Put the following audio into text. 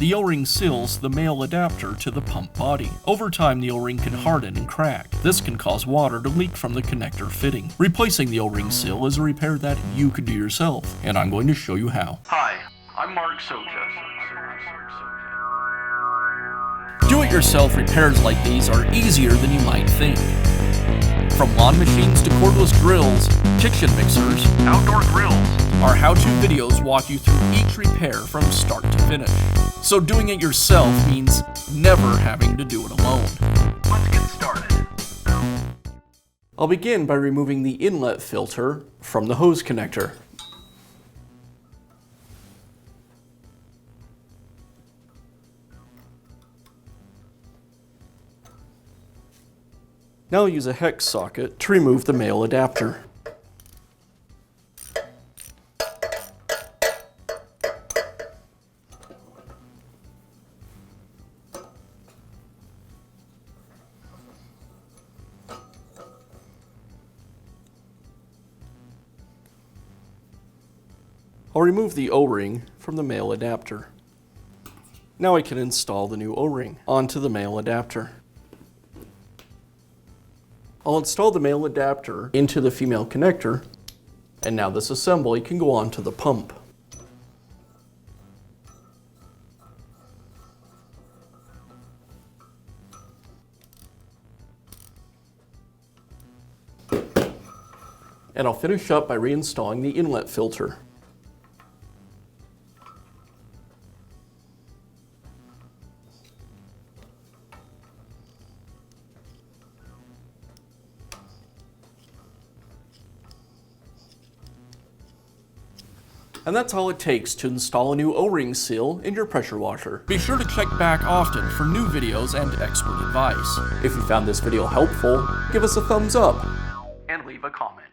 The O-ring seals the male adapter to the pump body. Over time, the O-ring can harden and crack. This can cause water to leak from the connector fitting. Replacing the O-ring seal is a repair that you could do yourself, and I'm going to show you how. Hi, I'm Mark Socha. Do-it-yourself repairs like these are easier than you might think. From lawn machines to cordless drills, kitchen mixers, Outdoor grills. our how-to videos walk you through each repair from start to finish. So doing it yourself means never having to do it alone. Let's get started. I'll begin by removing the inlet filter from the hose connector. Now I'll use a hex socket to remove the male adapter. I'll remove the O-ring from the male adapter. Now I can install the new O-ring onto the male adapter. I'll install the male adapter into the female connector, and now this assembly can go onto the pump. And I'll finish up by reinstalling the inlet filter. And that's all it takes to install a new O-ring seal in your pressure washer. Be sure to check back often for new videos and expert advice. If you found this video helpful, give us a thumbs up And leave a comment.